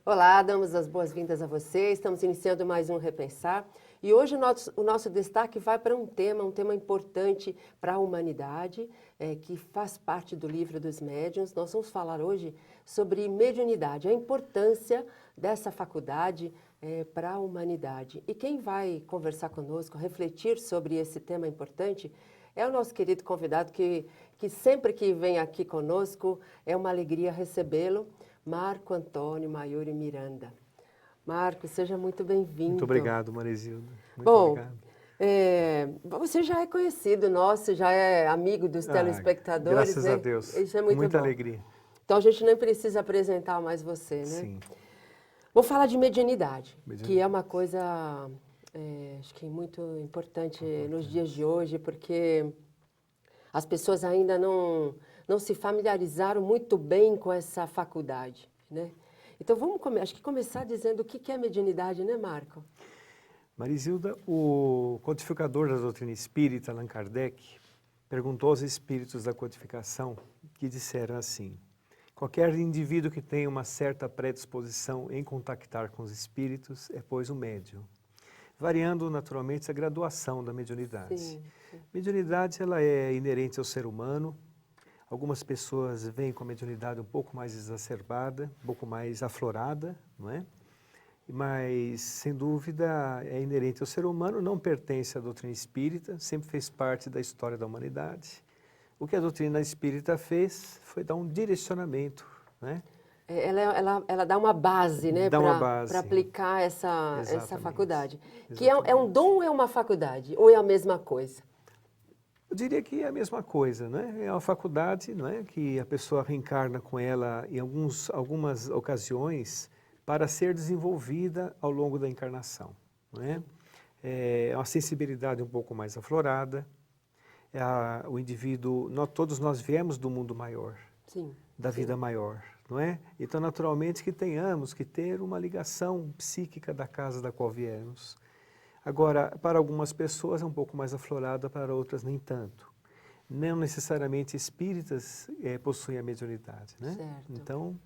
Olá, damos as boas-vindas a você. Estamos iniciando mais um Repensar. E hoje o nosso destaque vai para um tema importante para a humanidade, que faz parte do livro dos médiuns. Nós vamos falar hoje sobre mediunidade, a importância dessa faculdade para a humanidade. E quem vai conversar conosco, refletir sobre esse tema importante, é o nosso querido convidado que sempre que vem aqui conosco é uma alegria recebê-lo, Marco Antônio Maiuri Miranda. Marco, seja muito bem-vindo. Muito obrigado, Marizilda. Muito Bom, obrigado. Você já é conhecido nosso, já é amigo dos telespectadores, graças né? a Deus. Isso é Com muito muita bom. alegria. Então a gente nem precisa apresentar mais você, né? Sim. Vou falar de mediunidade, que é Mediunidade. uma coisa, acho que muito importante nos dias de hoje, porque as pessoas ainda não se familiarizaram muito bem com essa faculdade, né? Então vamos acho que começar dizendo o que é mediunidade, né, Marco? Marizilda, o codificador da doutrina espírita, Allan Kardec, perguntou aos espíritos da codificação que disseram assim: qualquer indivíduo que tenha uma certa predisposição em contactar com os espíritos é, pois, um médium, variando naturalmente a graduação da mediunidade. Sim. Mediunidade, ela é inerente ao ser humano. Algumas pessoas veem com a mediunidade um pouco mais exacerbada, um pouco mais aflorada, não é? Mas, sem dúvida, é inerente ao ser humano, não pertence à doutrina espírita, sempre fez parte da história da humanidade. O que a doutrina espírita fez foi dar um direcionamento, né? Ela dá uma base, né, Dá uma para base. aplicar essa Exatamente. faculdade. Que é um Exatamente. dom ou é uma faculdade? Ou é a mesma coisa? Eu diria que é a mesma coisa, né? É uma faculdade, não é, que a pessoa reencarna com ela em algumas ocasiões para ser desenvolvida ao longo da encarnação, não é? É uma sensibilidade um pouco mais aflorada. O indivíduo, todos nós viemos do mundo maior, Sim. da sim. vida maior, não é? Então, naturalmente, que tenhamos que ter uma ligação psíquica da casa da qual viemos. Agora, para algumas pessoas é um pouco mais aflorada, para outras nem tanto. Não necessariamente espíritas possuem a mediunidade, né? Certo. Então,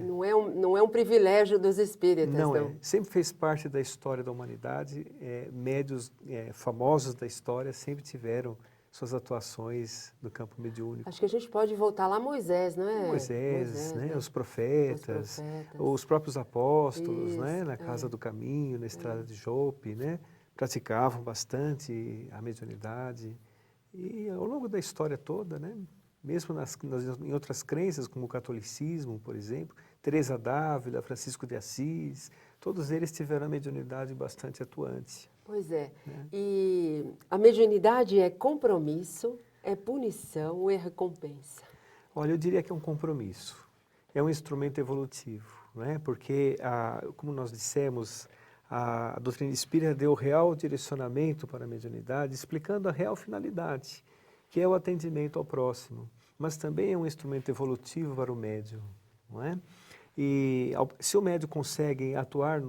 Não é um privilégio dos espíritas, não não. é. Sempre fez parte da história da humanidade. Médiuns famosos da história sempre tiveram suas atuações no campo mediúnico. Acho que a gente pode voltar lá a Moisés, não é? Moisés, né? né? Os profetas, os próprios apóstolos, né? Na Casa do Caminho, na Estrada de Jope, né? Praticavam bastante a mediunidade. E ao longo da história toda, né? Mesmo em outras crenças, como o catolicismo, por exemplo, Teresa d'Ávila, Francisco de Assis, todos eles tiveram a mediunidade bastante atuante. Pois é. E a mediunidade é compromisso, é punição ou é recompensa? Olha, eu diria que é um compromisso. É um instrumento evolutivo, né? Porque, como nós dissemos, a doutrina espírita deu real direcionamento para a mediunidade, explicando a real finalidade, que é o atendimento ao próximo, mas também é um instrumento evolutivo para o médium, não é? E se o médium consegue atuar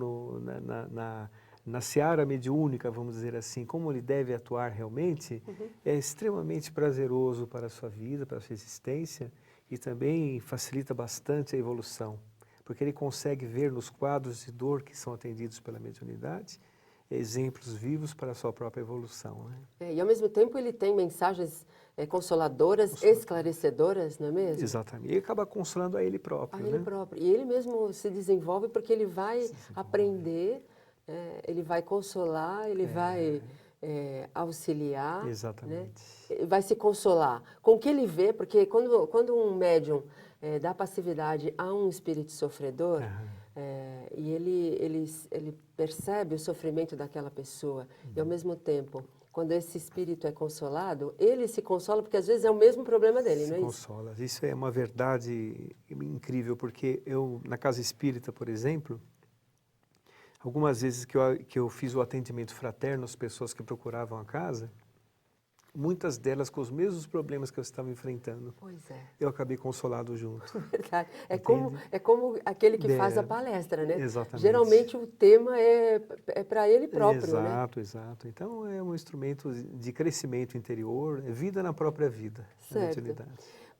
na seara mediúnica, vamos dizer assim, como ele deve atuar realmente, é extremamente prazeroso para a sua vida, para a sua existência, e também facilita bastante a evolução, porque ele consegue ver nos quadros de dor que são atendidos pela mediunidade exemplos vivos para a sua própria evolução, né? E ao mesmo tempo ele tem mensagens consoladoras, esclarecedoras, não é mesmo? Exatamente. E acaba consolando a ele próprio, A ele né? próprio. E ele mesmo se desenvolve porque ele vai Se desenvolve. aprender, ele vai consolar, ele vai auxiliar, Exatamente. né? Vai se consolar com o que ele vê, porque quando um médium dá passividade a um espírito sofredor, e ele percebe o sofrimento daquela pessoa, e ao mesmo tempo, quando esse espírito é consolado, ele se consola, porque às vezes é o mesmo problema dele, não é isso? Se consola. Isso é uma verdade incrível, porque eu, na casa espírita, por exemplo, algumas vezes que eu fiz o atendimento fraterno às pessoas que procuravam a casa, muitas delas com os mesmos problemas que eu estava enfrentando. Pois é. Eu acabei consolado junto. Verdade. É como aquele que faz a É, palestra, né? exatamente. Geralmente o tema é para ele próprio, né? Exato, exato. Então é um instrumento de crescimento interior, é vida na própria vida, a Certo. mediunidade.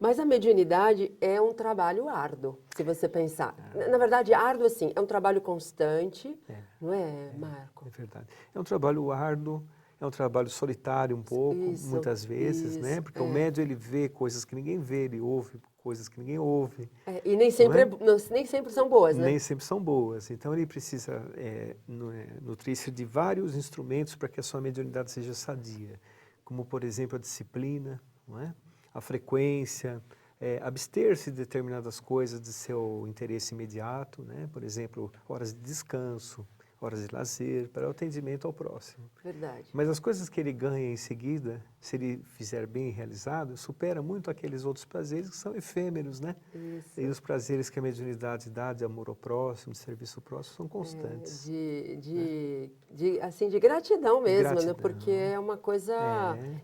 Mas a mediunidade é um trabalho árduo, se você pensar. Na verdade, árduo, assim, é um trabalho constante, não é, Marco? É verdade. É um trabalho árduo, é um trabalho solitário um pouco, Isso, muitas vezes, né? isso, Porque o médium, ele vê coisas que ninguém vê, ele ouve coisas que ninguém ouve. E nem sempre, nem sempre são boas, né? Nem sempre são boas. Então, ele precisa nutrir-se de vários instrumentos para que a sua mediunidade seja sadia. Como, por exemplo, a disciplina, não é? A frequência, abster-se de determinadas coisas de seu interesse imediato, né? Por exemplo, horas de descanso, horas de lazer, para o atendimento ao próximo. Verdade. Mas as coisas que ele ganha em seguida, se ele fizer bem realizado, supera muito aqueles outros prazeres que são efêmeros, né? Isso. E os prazeres que a mediunidade dá de amor ao próximo, de serviço ao próximo, são constantes. Assim, de gratidão mesmo, Gratidão. Né? Porque é uma coisa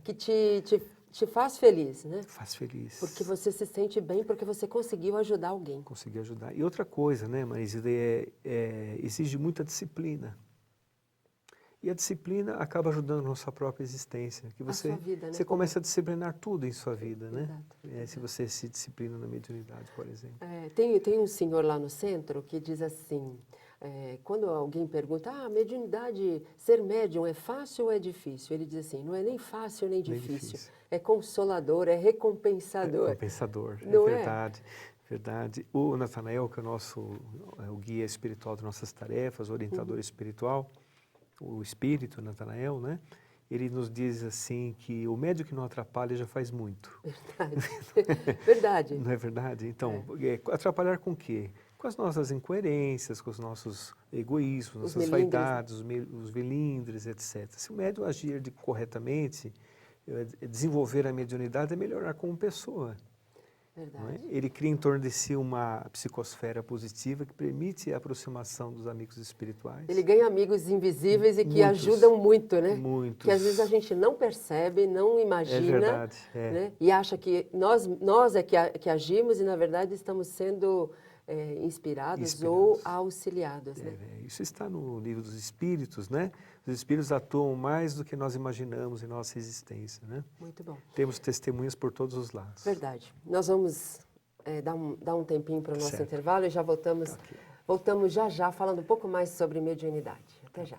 que te faz feliz, né? Faz feliz. Porque você se sente bem, porque você conseguiu ajudar alguém. Conseguir ajudar. E outra coisa, né, Marisida, exige muita disciplina. E a disciplina acaba ajudando a nossa própria existência. Que você, sua vida, né? Você começa a disciplinar tudo em sua vida, né? Exato. Se você se disciplina na mediunidade, por exemplo. Tem um senhor lá no centro que diz assim, quando alguém pergunta, mediunidade, ser médium é fácil ou é difícil? Ele diz assim, não é nem fácil nem difícil. É consolador, é recompensador. É recompensador, não é verdade. Verdade. O Natanael, que é o guia espiritual de nossas tarefas, o orientador espiritual, o espírito Natanael, né? Ele nos diz assim que o médium que não atrapalha já faz muito. Verdade. Verdade. Não é verdade? Então, atrapalhar com o quê? Com as nossas incoerências, com os nossos egoísmos, nossas vaidades, os melindres, etc. Se o médium agir corretamente, desenvolver a mediunidade é melhorar como pessoa. Não é? Ele cria em torno de si uma psicosfera positiva que permite a aproximação dos amigos espirituais. Ele ganha amigos invisíveis e que ajudam muito, né? Muitos. Que às vezes a gente não percebe, não imagina. É verdade. Né? E acha que nós é que agimos e, na verdade, estamos sendo inspirados ou auxiliados. Né? Isso está no livro dos Espíritos, né? Os Espíritos atuam mais do que nós imaginamos em nossa existência, né? Muito bom. Temos testemunhas por todos os lados. Verdade. Nós vamos dar um tempinho para o nosso intervalo e já voltamos já falando um pouco mais sobre mediunidade. Até já.